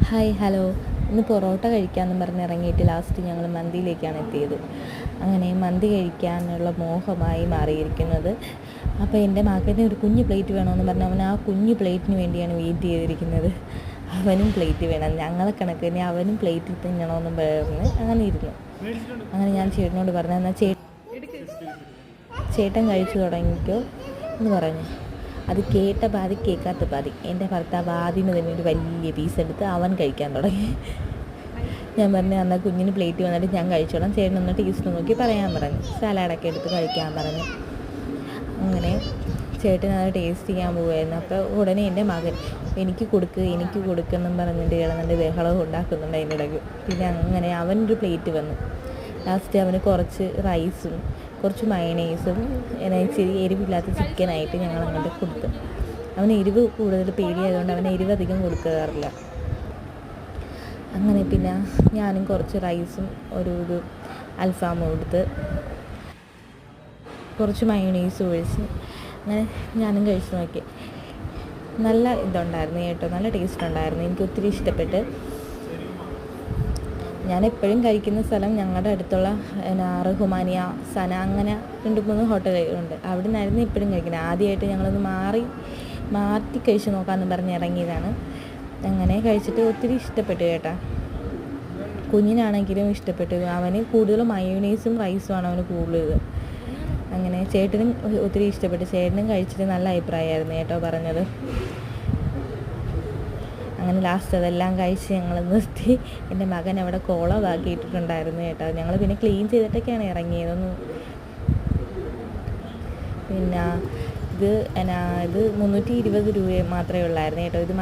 Hi hello. ഇന്ന് പൊറോട്ട കഴിക്കാമെന്ന് പറഞ്ഞ് ഇറങ്ങിയിട്ട് ലാസ്റ്റ് ഞങ്ങൾ മന്തിയിലേക്കാണ് എത്തിയത്. അങ്ങനെ മന്തി കഴിക്കാനുള്ള മോഹമായി മാറിയിരിക്കുന്നത്. അപ്പോൾ എൻ്റെ മകന് ഒരു കുഞ്ഞ് പ്ലേറ്റ് വേണമെന്ന് പറഞ്ഞ് അവൻ ആ കുഞ്ഞ് പ്ലേറ്റിന് വേണ്ടിയാണ് വെയിറ്റ് ചെയ്തിരിക്കുന്നത്. അവനും പ്ലേറ്റ് വേണം, ഞങ്ങളെ കണക്ക് തന്നെ അവനും പ്ലേറ്റ് തിന്നണമെന്നും പറഞ്ഞ് അങ്ങനെ ഇരുന്നു. അങ്ങനെ ഞാൻ ചേട്ടനോട് പറഞ്ഞു, എന്നാൽ ചേട്ടൻ കഴിച്ചു തുടങ്ങിക്കോ എന്ന് പറഞ്ഞു. അത് കേട്ട പാതി കേൾക്കാത്ത പാതി എൻ്റെ ഭർത്താവ് ആദ്യമേ തന്നെ ഒരു വലിയ പീസ് എടുത്ത് അവൻ കഴിക്കാൻ തുടങ്ങി. ഞാൻ പറഞ്ഞു, എന്നാൽ കുഞ്ഞിന് പ്ലേറ്റ് വന്നിട്ട് ഞാൻ കഴിച്ചോളാം, ചേട്ടൻ ഒന്ന് ടേസ്റ്റ് നോക്കി പറയാൻ പറഞ്ഞു. സലാഡൊക്കെ എടുത്ത് കഴിക്കാൻ പറഞ്ഞു. അങ്ങനെ ചേട്ടൻ അത് ടേസ്റ്റ് ചെയ്യാൻ പോവുമായിരുന്നു. അപ്പോൾ ഉടനെ എൻ്റെ മകൻ എനിക്ക് കൊടുക്കുമെന്നും പറഞ്ഞിട്ട് കിടന്നിട്ട് ബഹളവും ഉണ്ടാക്കുന്നുണ്ട് അതിൻ്റെ ഇടയ്ക്ക്. പിന്നെ അങ്ങനെ അവനൊരു പ്ലേറ്റ് വന്നു. ലാസ്റ്റ് അവന് കുറച്ച് റൈസും കുറച്ച് മയണൈസും ഇച്ചിരി എരിവില്ലാത്ത ചിക്കനായിട്ട് ഞങ്ങൾ അങ്ങോട്ട് കൊടുത്തു. അവന് എരിവ് കൂടുതൽ പേടിയായതുകൊണ്ട് അവന് എരിവ് അധികം കൊടുക്കാറില്ല. അങ്ങനെ പിന്നെ ഞാനും കുറച്ച് റൈസും ഒരു അൽഫാമും കൊടുത്ത് കുറച്ച് മയണൈസും ഒഴിച്ച് അങ്ങനെ ഞാനും കഴിച്ച് നോക്കി. നല്ല ഇതുണ്ടായിരുന്നു കേട്ടോ, നല്ല ടേസ്റ്റ് ഉണ്ടായിരുന്നു, എനിക്ക് ഒത്തിരി ഇഷ്ടപ്പെട്ട്. ഞാൻ എപ്പോഴും കഴിക്കുന്ന സ്ഥലം ഞങ്ങളുടെ അടുത്തുള്ള റഹ്മാനിയ, സന, അങ്ങനെ 2-3 ഹോട്ടലുകളുണ്ട്. അവിടെ നിന്നായിരുന്നു എപ്പോഴും കഴിക്കുന്നത്. ആദ്യമായിട്ട് ഞങ്ങളൊന്ന് മാറ്റി കഴിച്ച് നോക്കാമെന്ന് പറഞ്ഞ് ഇറങ്ങിയതാണ്. അങ്ങനെ കഴിച്ചിട്ട് ഒത്തിരി ഇഷ്ടപ്പെട്ടു കേട്ടോ. കുഞ്ഞിനാണെങ്കിലും ഇഷ്ടപ്പെട്ടു. അവന് കൂടുതലും മയോണൈസും റൈസുമാണ് അവന് കൂടുതൽ. അങ്ങനെ ചേട്ടനും ഒത്തിരി ഇഷ്ടപ്പെട്ടു. ചേട്ടനും കഴിച്ചിട്ട് നല്ല അഭിപ്രായമായിരുന്നു കേട്ടോ പറഞ്ഞത്. അങ്ങനെ ലാസ്റ്റ് അതെല്ലാം കഴിച്ച് ഞങ്ങൾ നിർത്തി. എൻ്റെ മകൻ അവിടെ കോളമാക്കിയിട്ടുണ്ടായിരുന്നു കേട്ടോ. ഞങ്ങൾ പിന്നെ ക്ലീൻ ചെയ്തിട്ടൊക്കെയാണ് ഇറങ്ങിയതൊന്നും. പിന്നെ ഇത് 320 രൂപ മാത്രമേ ഉള്ളായിരുന്നു കേട്ടോ. ഇത്